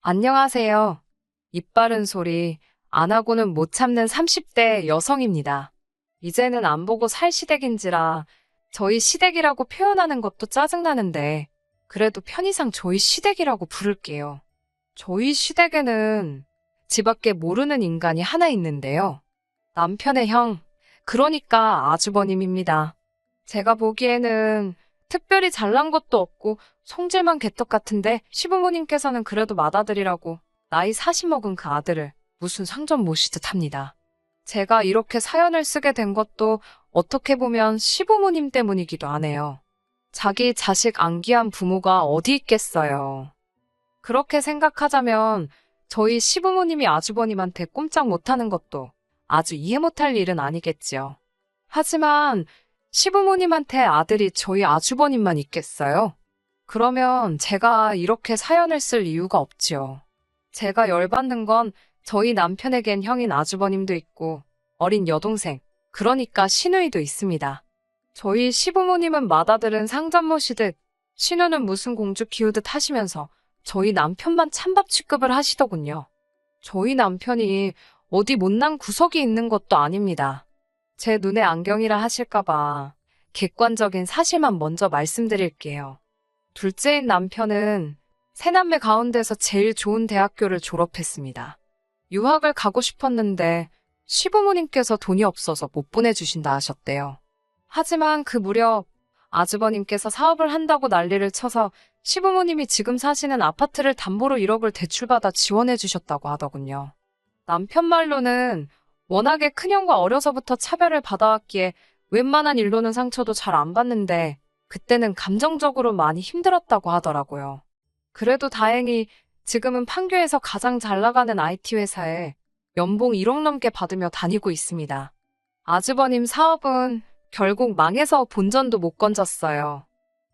안녕하세요. 입 바른 소리 안 하고는 못 참는 30대 여성입니다. 이제는 안 보고 살 시댁인지라 저희 시댁이라고 표현하는 것도 짜증나는데 그래도 편의상 저희 시댁이라고 부를게요. 저희 시댁에는 집밖에 모르는 인간이 하나 있는데요. 남편의 형, 그러니까 아주버님입니다. 제가 보기에는 특별히 잘난 것도 없고 성질만 개떡 같은데 시부모님께서는 그래도 맏아들이라고 나이 40 먹은 그 아들을 무슨 상전 모시듯 합니다. 제가 이렇게 사연을 쓰게 된 것도 어떻게 보면 시부모님 때문이기도 하네요. 자기 자식 안귀한 부모가 어디 있겠어요. 그렇게 생각하자면 저희 시부모님이 아주버님한테 꼼짝 못하는 것도 아주 이해 못할 일은 아니겠지요. 하지만 시부모님한테 아들이 저희 아주버님만 있겠어요? 그러면 제가 이렇게 사연을 쓸 이유가 없지요. 제가 열받는 건 저희 남편에겐 형인 아주버님도 있고 어린 여동생, 그러니까 시누이도 있습니다. 저희 시부모님은 맏아들은 상전 모시듯 시누는 무슨 공주 키우듯 하시면서 저희 남편만 찬밥 취급을 하시더군요. 저희 남편이 어디 못난 구석이 있는 것도 아닙니다. 제 눈에 안경이라 하실까봐 객관적인 사실만 먼저 말씀드릴게요. 둘째인 남편은 세 남매 가운데서 제일 좋은 대학교를 졸업했습니다. 유학을 가고 싶었는데 시부모님께서 돈이 없어서 못 보내주신다 하셨대요. 하지만 그 무렵 아주버님께서 사업을 한다고 난리를 쳐서 시부모님이 지금 사시는 아파트를 담보로 1억을 대출받아 지원해 주셨다고 하더군요. 남편 말로는 워낙에 큰형과 어려서부터 차별을 받아왔기에 웬만한 일로는 상처도 잘 안 받는데 그때는 감정적으로 많이 힘들었다고 하더라고요. 그래도 다행히 지금은 판교에서 가장 잘 나가는 IT 회사에 연봉 1억 넘게 받으며 다니고 있습니다. 아주버님 사업은 결국 망해서 본전도 못 건졌어요.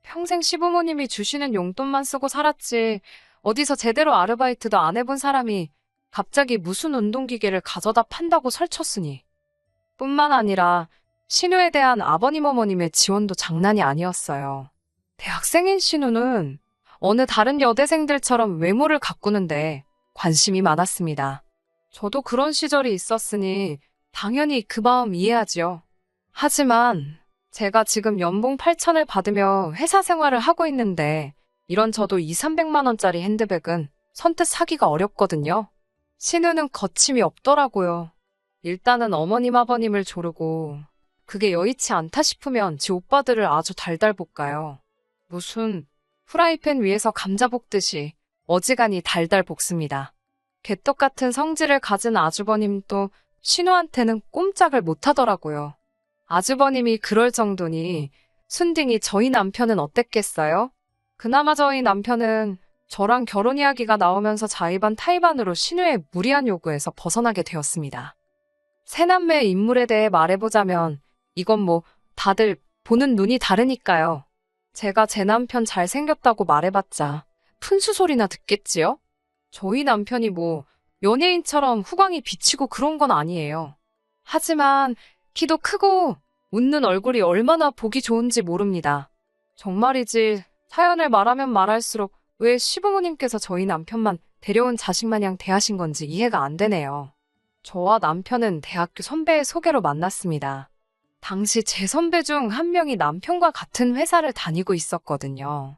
평생 시부모님이 주시는 용돈만 쓰고 살았지 어디서 제대로 아르바이트도 안 해본 사람이 갑자기 무슨 운동기계를 가져다 판다고 설쳤으니. 뿐만 아니라 신우에 대한 아버님 어머님의 지원도 장난이 아니었어요. 대학생인 신우는 어느 다른 여대생들처럼 외모를 가꾸는데 관심이 많았습니다. 저도 그런 시절이 있었으니 당연히 그 마음 이해하지요. 하지만 제가 지금 연봉 8천을 받으며 회사 생활을 하고 있는데 이런 저도 2, 300만 원짜리 핸드백은 선뜻 사기가 어렵거든요. 신우는 거침이 없더라고요. 일단은 어머님 아버님을 조르고 그게 여의치 않다 싶으면 지 오빠들을 아주 달달 볶아요. 무슨 프라이팬 위에서 감자 볶듯이 어지간히 달달 볶습니다. 개떡 같은 성질을 가진 아주버님도 신우한테는 꼼짝을 못하더라고요. 아주버님이 그럴 정도니 순딩이 저희 남편은 어땠겠어요? 그나마 저희 남편은 저랑 결혼 이야기가 나오면서 자의반 타의반으로 신우의 무리한 요구에서 벗어나게 되었습니다. 새 남매의 인물에 대해 말해보자면 이건 뭐 다들 보는 눈이 다르니까요. 제가 제 남편 잘생겼다고 말해봤자 푼수 소리나 듣겠지요? 저희 남편이 뭐 연예인처럼 후광이 비치고 그런 건 아니에요. 하지만 키도 크고 웃는 얼굴이 얼마나 보기 좋은지 모릅니다. 정말이지 사연을 말하면 말할수록 왜 시부모님께서 저희 남편만 데려온 자식 마냥 대하신 건지 이해가 안 되네요. 저와 남편은 대학교 선배의 소개로 만났습니다. 당시 제 선배 중 한 명이 남편과 같은 회사를 다니고 있었거든요.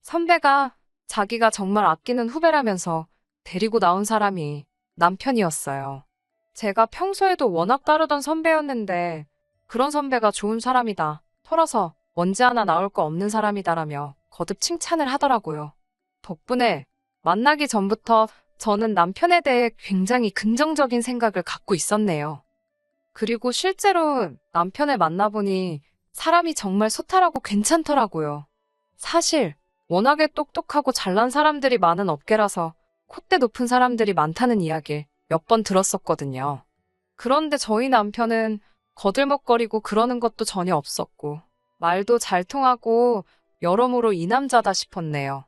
선배가 자기가 정말 아끼는 후배라면서 데리고 나온 사람이 남편이었어요. 제가 평소에도 워낙 따르던 선배였는데 그런 선배가 좋은 사람이다 털어서 먼지 하나 나올 거 없는 사람이다라며 거듭 칭찬을 하더라고요. 덕분에 만나기 전부터 저는 남편에 대해 굉장히 긍정적인 생각을 갖고 있었네요. 그리고 실제로 남편을 만나보니 사람이 정말 소탈하고 괜찮더라고요. 사실 워낙에 똑똑하고 잘난 사람들이 많은 업계라서 콧대 높은 사람들이 많다는 이야기를 몇 번 들었었거든요. 그런데 저희 남편은 거들먹거리고 그러는 것도 전혀 없었고 말도 잘 통하고 여러모로 이 남자다 싶었네요.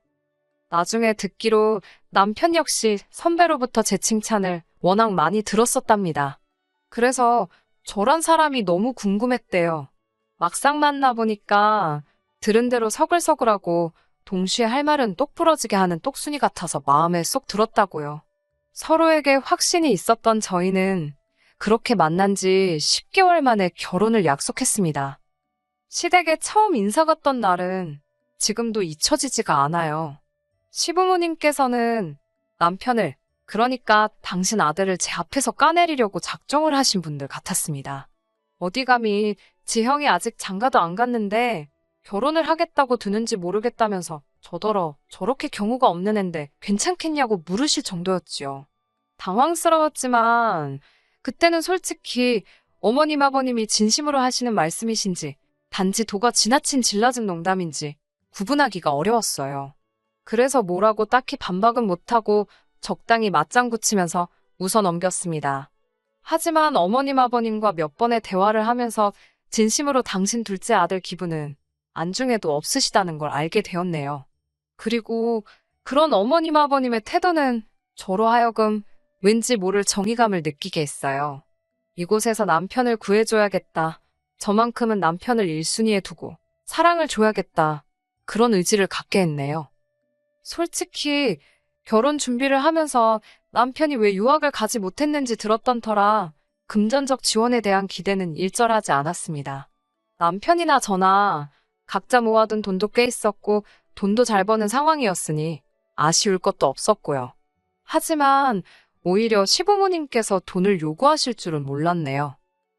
나중에 듣기로 남편 역시 선배로부터 제 칭찬을 워낙 많이 들었었답니다. 그래서 저란 사람이 너무 궁금했대요. 막상 만나보니까 들은 대로 서글서글하고 동시에 할 말은 똑부러지게 하는 똑순이 같아서 마음에 쏙 들었다고요. 서로에게 확신이 있었던 저희는 그렇게 만난 지 10개월 만에 결혼을 약속했습니다. 시댁에 처음 인사 갔던 날은 지금도 잊혀지지가 않아요. 시부모님께서는 남편을, 그러니까 당신 아들을 제 앞에서 까내리려고 작정을 하신 분들 같았습니다. 어디 감히 지 형이 아직 장가도 안 갔는데 결혼을 하겠다고 드는지 모르겠다면서 저더러 저렇게 경우가 없는 앤데 괜찮겠냐고 물으실 정도였지요. 당황스러웠지만 그때는 솔직히 어머님 아버님이 진심으로 하시는 말씀이신지 단지 도가 지나친 질라진 농담인지 구분하기가 어려웠어요. 그래서 뭐라고 딱히 반박은 못하고 적당히 맞장구 치면서 웃어 넘겼습니다. 하지만 어머님 아버님과 몇 번의 대화를 하면서 진심으로 당신 둘째 아들 기분은 안중에도 없으시다는 걸 알게 되었네요. 그리고 그런 어머님 아버님의 태도는 저로 하여금 왠지 모를 정의감을 느끼게 했어요. 이곳에서 남편을 구해줘야겠다. 저만큼은 남편을 1순위에 두고 사랑을 줘야겠다. 그런 의지를 갖게 했네요. 솔직히 결혼 준비를 하면서 남편이 왜 유학을 가지 못했는지 들었던 터라 금전적 지원에 대한 기대는 일절하지 않았습니다. 남편이나 저나 각자 모아둔 돈도 꽤 있었고 돈도 잘 버는 상황이었으니 아쉬울 것도 없었고요. 하지만 오히려 시부모님께서 돈을 요구하실 줄은 몰랐네요.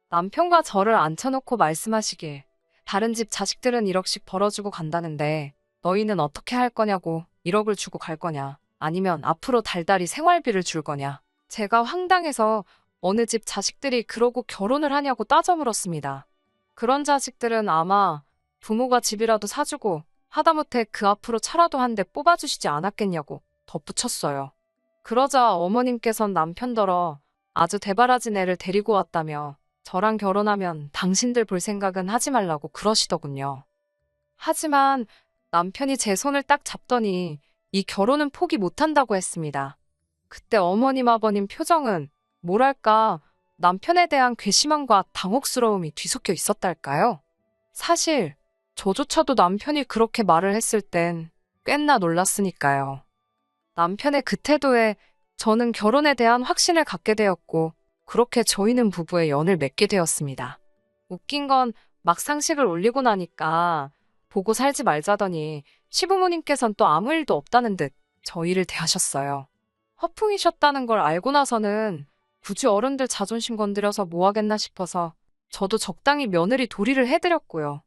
남편과 저를 앉혀놓고 말씀하시길 다른 집 자식들은 1억씩 벌어주고 간다는데 너희는 어떻게 할 거냐고 1억을 주고 갈 거냐 아니면 앞으로 달달이 생활비를 줄 거냐. 제가 황당해서 어느 집 자식들이 그러고 결혼을 하냐고 따져 물었습니다. 그런 자식들은 아마 부모가 집이라도 사주고 하다못해 그 앞으로 차라도 한 대 뽑아주시지 않았겠냐고 덧붙였어요. 그러자 어머님께선 남편더러 아주 대바라진 애를 데리고 왔다며 저랑 결혼하면 당신들 볼 생각은 하지 말라고 그러시더군요. 하지만 남편이 제 손을 딱 잡더니 이 결혼은 포기 못한다고 했습니다. 그때 어머님 아버님 표정은 뭐랄까 남편에 대한 괘씸함과 당혹스러움이 뒤섞여 있었달까요? 사실 저조차도 남편이 그렇게 말을 했을 땐 꽤나 놀랐으니까요. 남편의 그 태도에 저는 결혼에 대한 확신을 갖게 되었고 그렇게 저희는 부부의 연을 맺게 되었습니다. 웃긴 건 막상식을 올리고 나니까 보고 살지 말자더니 시부모님께선 또 아무 일도 없다는 듯 저희를 대하셨어요. 허풍이셨다는 걸 알고 나서는 굳이 어른들 자존심 건드려서 뭐 하겠나 싶어서 저도 적당히 며느리 도리를 해드렸고요.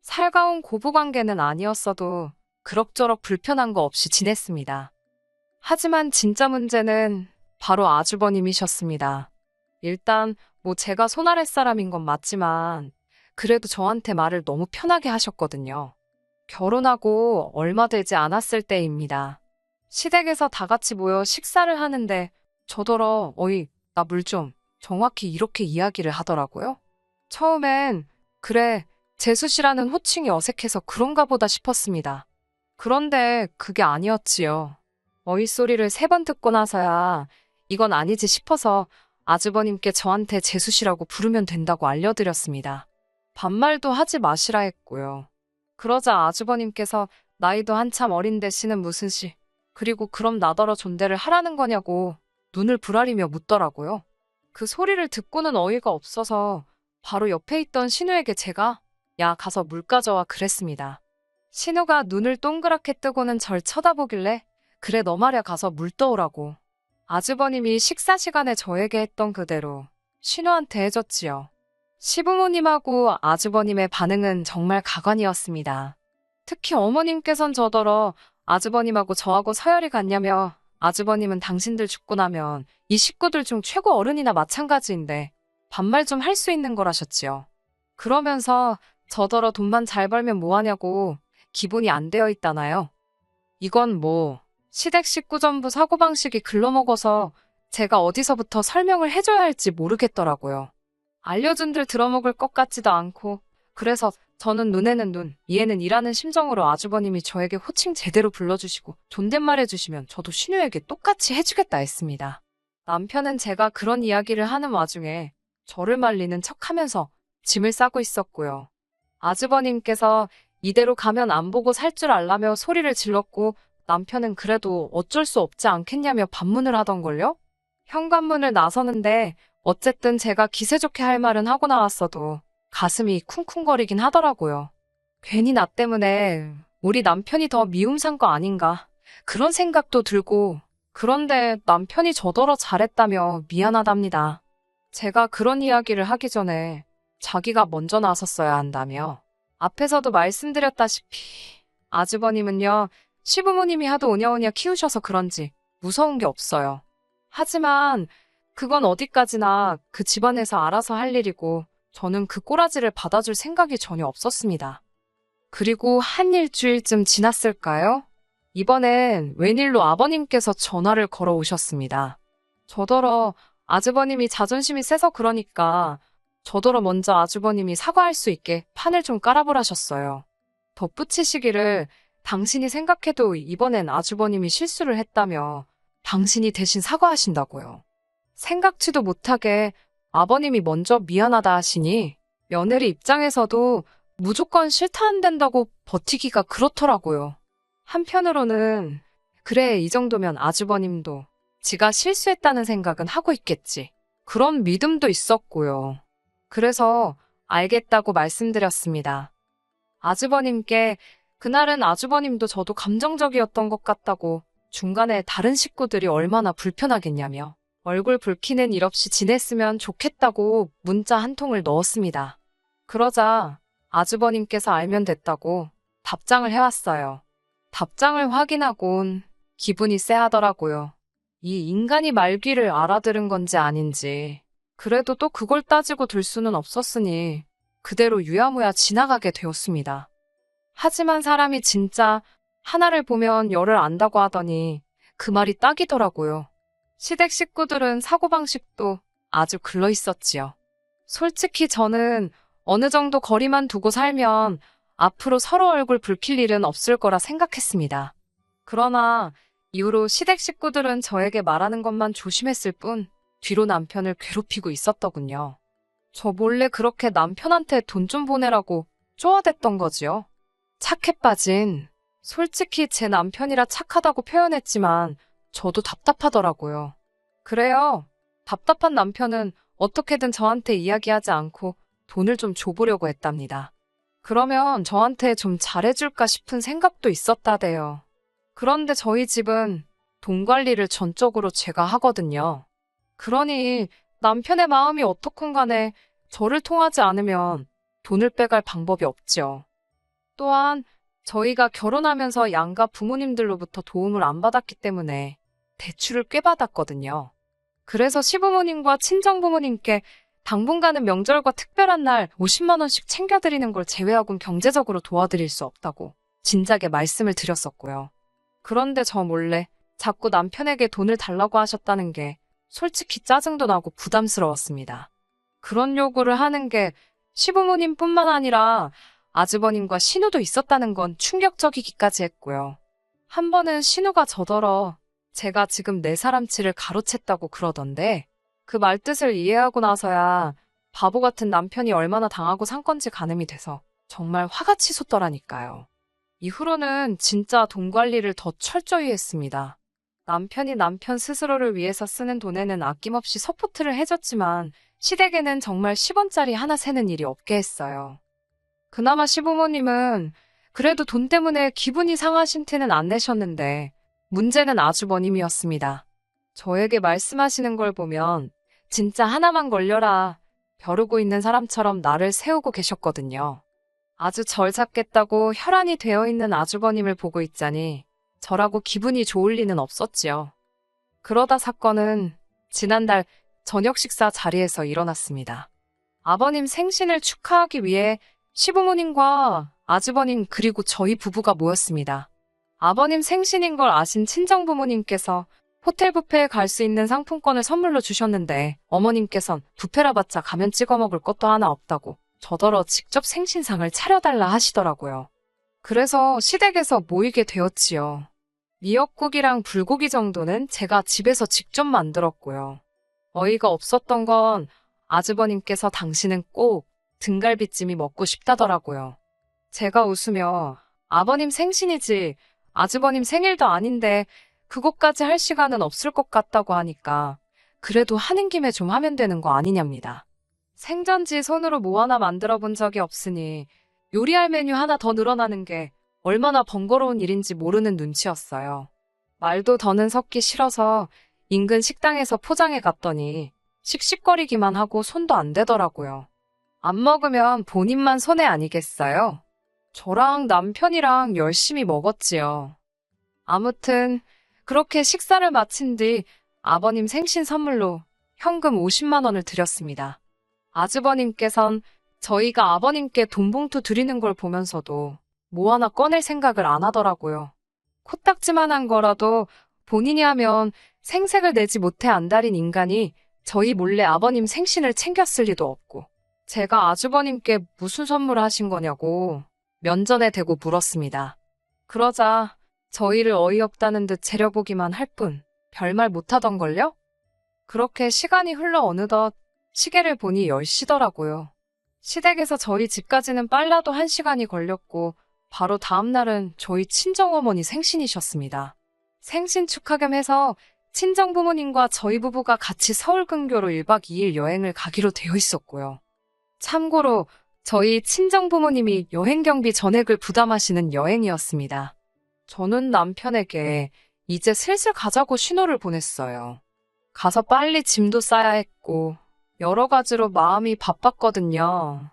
살가운 고부관계는 아니었어도 그럭저럭 불편한 거 없이 지냈습니다. 하지만 진짜 문제는 바로 아주버님이셨습니다. 일단 뭐 제가 손아랫사람인 건 맞지만 그래도 저한테 말을 너무 편하게 하셨거든요. 결혼하고 얼마 되지 않았을 때입니다. 시댁에서 다 같이 모여 식사를 하는데 저더러 어이 나 물 좀 정확히 이렇게 이야기를 하더라고요. 처음엔 그래 재수씨라는 호칭이 어색해서 그런가 보다 싶었습니다. 그런데 그게 아니었지요. 어이 소리를 3번 듣고 나서야 이건 아니지 싶어서 아주버님께 저한테 재수씨라고 부르면 된다고 알려드렸습니다. 반말도 하지 마시라 했고요. 그러자 아주버님께서 나이도 한참 어린데 씨는 무슨 씨, 그리고 그럼 나더러 존대를 하라는 거냐고 눈을 부라리며 묻더라고요. 그 소리를 듣고는 어이가 없어서 바로 옆에 있던 신우에게 제가 야 가서 물 가져와 그랬습니다. 신우가 눈을 동그랗게 뜨고는 절 쳐다보길래 그래 너 말야 가서 물 떠오라고. 아주버님이 식사 시간에 저에게 했던 그대로 신우한테 해줬지요. 시부모님하고 아주버님의 반응은 정말 가관이었습니다. 특히 어머님께선 저더러 아주버님하고 저하고 서열이 같냐며 아주버님은 당신들 죽고 나면 이 식구들 중 최고 어른이나 마찬가지인데 반말 좀 할 수 있는 거라셨지요. 그러면서 저더러 돈만 잘 벌면 뭐하냐고 기본이 안 되어 있다나요. 이건 뭐 시댁 식구 전부 사고방식이 글러먹어서 제가 어디서부터 설명을 해줘야 할지 모르겠더라고요. 알려준들 들어먹을 것 같지도 않고 그래서 저는 눈에는 눈, 이에는 이라는 심정으로 아주버님이 저에게 호칭 제대로 불러주시고 존댓말 해주시면 저도 신우에게 똑같이 해주겠다 했습니다. 남편은 제가 그런 이야기를 하는 와중에 저를 말리는 척하면서 짐을 싸고 있었고요. 아주버님께서 이대로 가면 안 보고 살 줄 알라며 소리를 질렀고 남편은 그래도 어쩔 수 없지 않겠냐며 반문을 하던걸요? 현관문을 나서는데 어쨌든 제가 기세 좋게 할 말은 하고 나왔어도 가슴이 쿵쿵거리긴 하더라고요. 괜히 나 때문에 우리 남편이 더 미움 산 거 아닌가 그런 생각도 들고 그런데 남편이 저더러 잘했다며 미안하답니다. 제가 그런 이야기를 하기 전에 자기가 먼저 나섰어야 한다며 앞에서도 말씀드렸다시피 아주버님은요 시부모님이 하도 오냐오냐 키우셔서 그런지 무서운 게 없어요. 하지만 그건 어디까지나 그 집안에서 알아서 할 일이고 저는 그 꼬라지를 받아줄 생각이 전혀 없었습니다. 그리고 한 일주일쯤 지났을까요? 이번엔 웬일로 아버님께서 전화를 걸어 오셨습니다. 저더러 아주버님이 자존심이 세서 그러니까 저더러 먼저 아주버님이 사과할 수 있게 판을 좀 깔아보라셨어요. 덧붙이시기를 당신이 생각해도 이번엔 아주버님이 실수를 했다며 당신이 대신 사과하신다고요. 생각지도 못하게 아버님이 먼저 미안하다 하시니 며느리 입장에서도 무조건 싫다 안 된다고 버티기가 그렇더라고요. 한편으로는 그래 이 정도면 아주버님도 지가 실수했다는 생각은 하고 있겠지. 그런 믿음도 있었고요. 그래서 알겠다고 말씀드렸습니다. 아주버님께 그날은 아주버님도 저도 감정적이었던 것 같다고 중간에 다른 식구들이 얼마나 불편하겠냐며 얼굴 붉히는 일 없이 지냈으면 좋겠다고 문자 한 통을 넣었습니다. 그러자 아주버님께서 알면 됐다고 답장을 해왔어요. 답장을 확인하곤 기분이 쎄하더라고요. 이 인간이 말귀를 알아들은 건지 아닌지 그래도 또 그걸 따지고 둘 수는 없었으니 그대로 유야무야 지나가게 되었습니다. 하지만 사람이 진짜 하나를 보면 열을 안다고 하더니 그 말이 딱이더라고요. 시댁 식구들은 사고방식도 아주 글러 있었지요. 솔직히 저는 어느 정도 거리만 두고 살면 앞으로 서로 얼굴 붉힐 일은 없을 거라 생각했습니다. 그러나 이후로 시댁 식구들은 저에게 말하는 것만 조심했을 뿐 뒤로 남편을 괴롭히고 있었더군요. 저 몰래 그렇게 남편한테 돈 좀 보내라고 쪼아댔던 거지요. 착해 빠진. 솔직히 제 남편이라 착하다고 표현했지만 저도 답답하더라고요. 그래요. 답답한 남편은 어떻게든 저한테 이야기하지 않고 돈을 좀 줘보려고 했답니다. 그러면 저한테 좀 잘해줄까 싶은 생각도 있었다대요. 그런데 저희 집은 돈 관리를 전적으로 제가 하거든요. 그러니 남편의 마음이 어떻건 간에 저를 통하지 않으면 돈을 빼갈 방법이 없죠. 또한 저희가 결혼하면서 양가 부모님들로부터 도움을 안 받았기 때문에 대출을 꽤 받았거든요. 그래서 시부모님과 친정부모님께 당분간은 명절과 특별한 날 50만 원씩 챙겨드리는 걸 제외하고는 경제적으로 도와드릴 수 없다고 진작에 말씀을 드렸었고요. 그런데 저 몰래 자꾸 남편에게 돈을 달라고 하셨다는 게 솔직히 짜증도 나고 부담스러웠습니다. 그런 요구를 하는 게 시부모님뿐만 아니라 아주버님과 신우도 있었다는 건 충격적이기까지 했고요. 한 번은 신우가 저더러 제가 지금 네 사람치를 가로챘다고 그러던데 그 말뜻을 이해하고 나서야 바보 같은 남편이 얼마나 당하고 산 건지 가늠이 돼서 정말 화가 치솟더라니까요. 이후로는 진짜 돈 관리를 더 철저히 했습니다. 남편이 남편 스스로를 위해서 쓰는 돈에는 아낌없이 서포트를 해줬지만 시댁에는 정말 10원짜리 하나 세는 일이 없게 했어요. 그나마 시부모님은 그래도 돈 때문에 기분이 상하신 티는 안 내셨는데 문제는 아주버님이었습니다. 저에게 말씀하시는 걸 보면 진짜 하나만 걸려라 벼르고 있는 사람처럼 나를 세우고 계셨거든요. 아주 절 잡겠다고 혈안이 되어 있는 아주버님을 보고 있자니 저라고 기분이 좋을 리는 없었지요. 그러다 사건은 지난달 저녁 식사 자리에서 일어났습니다. 아버님 생신을 축하하기 위해 시부모님과 아주버님 그리고 저희 부부가 모였습니다. 아버님 생신인 걸 아신 친정부모님께서 호텔 뷔페에 갈 수 있는 상품권을 선물로 주셨는데 어머님께선 뷔페라 봤자 가면 찍어 먹을 것도 하나 없다고 저더러 직접 생신상을 차려달라 하시더라고요. 그래서 시댁에서 모이게 되었지요. 미역국이랑 불고기 정도는 제가 집에서 직접 만들었고요. 어이가 없었던 건 아주버님께서 당신은 꼭 등갈비찜이 먹고 싶다더라고요. 제가 웃으며 아버님 생신이지 아주버님 생일도 아닌데 그것까지 할 시간은 없을 것 같다고 하니까 그래도 하는 김에 좀 하면 되는 거 아니냐입니다. 생전지 손으로 뭐 하나 만들어 본 적이 없으니 요리할 메뉴 하나 더 늘어나는 게 얼마나 번거로운 일인지 모르는 눈치였어요. 말도 더는 섞기 싫어서 인근 식당에서 포장해 갔더니 씩씩거리기만 하고 손도 안 대더라고요. 안 먹으면 본인만 손해 아니겠어요? 저랑 남편이랑 열심히 먹었지요. 아무튼 그렇게 식사를 마친 뒤 아버님 생신 선물로 현금 50만 원을 드렸습니다. 아주버님께선 저희가 아버님께 돈 봉투 드리는 걸 보면서도 뭐 하나 꺼낼 생각을 안 하더라고요. 코딱지만한 거라도 본인이 하면 생색을 내지 못해 안달인 인간이 저희 몰래 아버님 생신을 챙겼을 리도 없고 제가 아주버님께 무슨 선물을 하신 거냐고 면전에 대고 물었습니다. 그러자 저희를 어이없다는 듯 재려보기만 할 뿐 별말 못하던걸요? 그렇게 시간이 흘러 어느덧 시계를 보니 10시더라고요. 시댁에서 저희 집까지는 빨라도 1시간이 걸렸고 바로 다음 날은 저희 친정어머니 생신이셨습니다. 생신 축하 겸 해서 친정부모님과 저희 부부가 같이 서울 근교로 1박 2일 여행을 가기로 되어 있었고요. 참고로 저희 친정부모님이 여행 경비 전액을 부담하시는 여행이었습니다. 저는 남편에게 이제 슬슬 가자고 신호를 보냈어요. 가서 빨리 짐도 싸야 했고 여러 가지로 마음이 바빴거든요.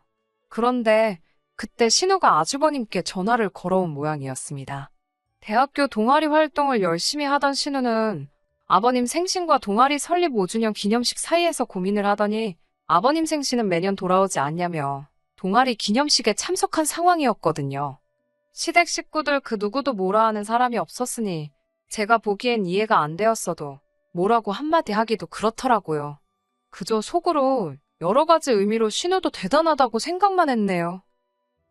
그런데 그때 신우가 아주버님께 전화를 걸어온 모양이었습니다. 대학교 동아리 활동을 열심히 하던 신우는 아버님 생신과 동아리 설립 5주년 기념식 사이에서 고민을 하더니 아버님 생신은 매년 돌아오지 않냐며 동아리 기념식에 참석한 상황이었거든요. 시댁 식구들 그 누구도 뭐라 하는 사람이 없었으니 제가 보기엔 이해가 안 되었어도 뭐라고 한마디 하기도 그렇더라고요. 그저 속으로 여러 가지 의미로 신우도 대단하다고 생각만 했네요.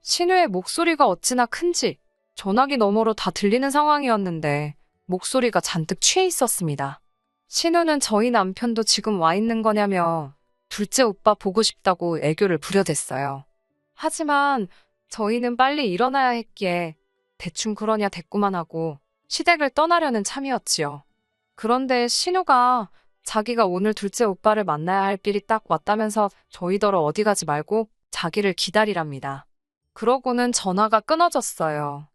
신우의 목소리가 어찌나 큰지 전화기 너머로 다 들리는 상황이었는데 목소리가 잔뜩 취해 있었습니다. 신우는 저희 남편도 지금 와 있는 거냐며 둘째 오빠 보고 싶다고 애교를 부려댔어요. 하지만 저희는 빨리 일어나야 했기에 대충 그러냐 대꾸만 하고 시댁을 떠나려는 참이었지요. 그런데 신우가 자기가 오늘 둘째 오빠를 만나야 할 빌이 딱 왔다면서 저희더러 어디 가지 말고 자기를 기다리랍니다. 그러고는 전화가 끊어졌어요.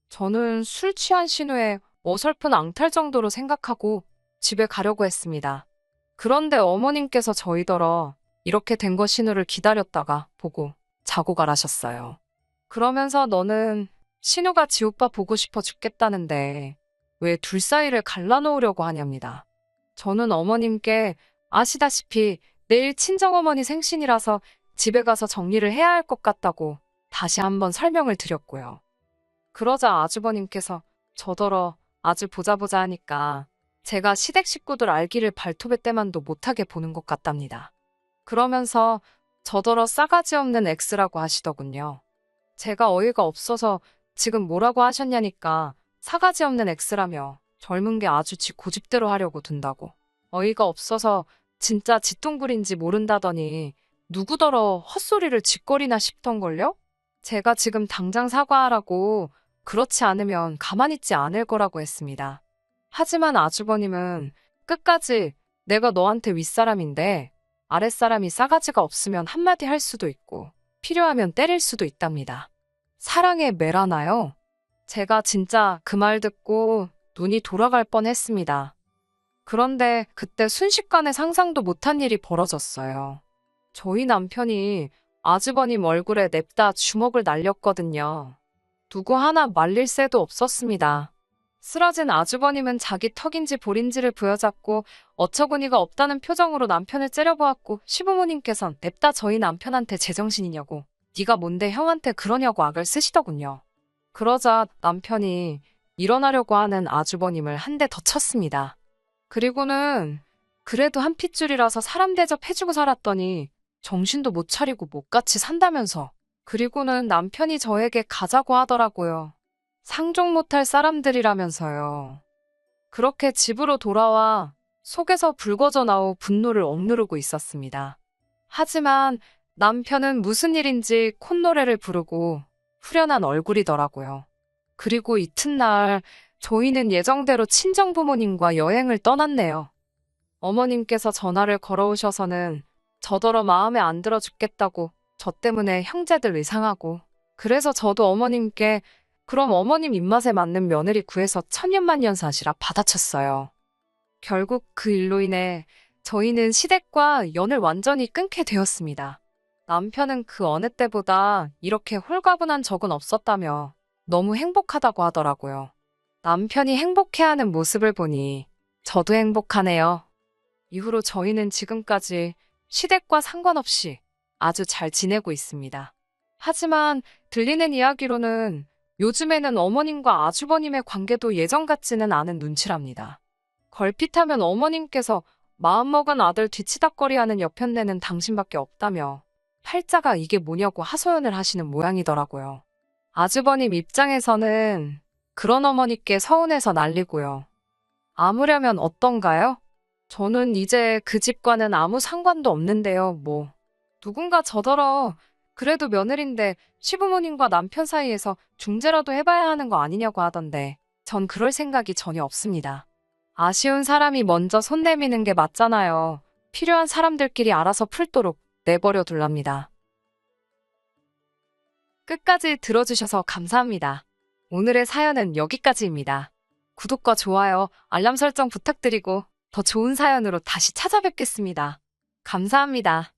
저는 술 취한 신우의 어설픈 앙탈 정도로 생각하고 집에 가려고 했습니다. 그런데 어머님께서 저희더러 이렇게 된 거 신우를 기다렸다가 보고 자고 가라셨어요. 그러면서 너는 신우가 지 오빠 보고 싶어 죽겠다는데 왜 둘 사이를 갈라놓으려고 하냐입니다. 저는 어머님께 아시다시피 내일 친정어머니 생신이라서 집에 가서 정리를 해야 할 것 같다고 다시 한번 설명을 드렸고요. 그러자 아주버님께서 저더러 아주 보자 하니까 제가 시댁 식구들 알기를 발톱의 때만도 못하게 보는 것 같답니다. 그러면서 저더러 싸가지 없는 X라고 하시더군요. 제가 어이가 없어서 지금 뭐라고 하셨냐니까 싸가지 없는 X라며 젊은 게 아주 지 고집대로 하려고 둔다고. 어이가 없어서 진짜 지뚱불인지 모른다더니 누구더러 헛소리를 짓거리나 싶던걸요? 제가 지금 당장 사과하라고 그렇지 않으면 가만히 있지 않을 거라고 했습니다. 하지만 아주버님은 끝까지 내가 너한테 윗사람인데 아랫사람이 싸가지가 없으면 한마디 할 수도 있고 필요하면 때릴 수도 있답니다. 사랑에 매라나요? 제가 진짜 그 말 듣고 눈이 돌아갈 뻔했습니다. 그런데 그때 순식간에 상상도 못한 일이 벌어졌어요. 저희 남편이 아주버님 얼굴에 냅다 주먹을 날렸거든요. 누구 하나 말릴 새도 없었습니다. 쓰러진 아주버님은 자기 턱인지 볼인지를 부여잡고 어처구니가 없다는 표정으로 남편을 째려보았고 시부모님께선 냅다 저희 남편한테 제정신이냐고 네가 뭔데 형한테 그러냐고 악을 쓰시더군요. 그러자 남편이 일어나려고 하는 아주버님을 한 대 더 쳤습니다. 그리고는 그래도 한 핏줄이라서 사람 대접해주고 살았더니 정신도 못 차리고 못같이 산다면서 그리고는 남편이 저에게 가자고 하더라고요. 상종 못할 사람들이라면서요. 그렇게 집으로 돌아와 속에서 불거져 나오 분노를 억누르고 있었습니다. 하지만 남편은 무슨 일인지 콧노래를 부르고 후련한 얼굴이더라고요. 그리고 이튿날 저희는 예정대로 친정부모님과 여행을 떠났네요. 어머님께서 전화를 걸어오셔서는 저더러 마음에 안 들어 죽겠다고 저 때문에 형제들 의상하고 그래서 저도 어머님께 그럼 어머님 입맛에 맞는 며느리 구해서 천년만년 사시라 받아쳤어요. 결국 그 일로 인해 저희는 시댁과 연을 완전히 끊게 되었습니다. 남편은 그 어느 때보다 이렇게 홀가분한 적은 없었다며 너무 행복하다고 하더라고요. 남편이 행복해하는 모습을 보니 저도 행복하네요. 이후로 저희는 지금까지 시댁과 상관없이 아주 잘 지내고 있습니다. 하지만 들리는 이야기로는 요즘에는 어머님과 아주버님의 관계도 예전 같지는 않은 눈치랍니다. 걸핏하면 어머님께서 마음먹은 아들 뒤치다꺼리하는 여편네는 당신밖에 없다며 팔자가 이게 뭐냐고 하소연을 하시는 모양이더라고요. 아주버님 입장에서는 그런 어머니께 서운해서 난리고요. 아무려면 어떤가요? 저는 이제 그 집과는 아무 상관도 없는데요, 뭐. 누군가 저더러 그래도 며느린데 시부모님과 남편 사이에서 중재라도 해봐야 하는 거 아니냐고 하던데 전 그럴 생각이 전혀 없습니다. 아쉬운 사람이 먼저 손 내미는 게 맞잖아요. 필요한 사람들끼리 알아서 풀도록 내버려 둘랍니다. 끝까지 들어주셔서 감사합니다. 오늘의 사연은 여기까지입니다. 구독과 좋아요, 알람 설정 부탁드리고 더 좋은 사연으로 다시 찾아뵙겠습니다. 감사합니다.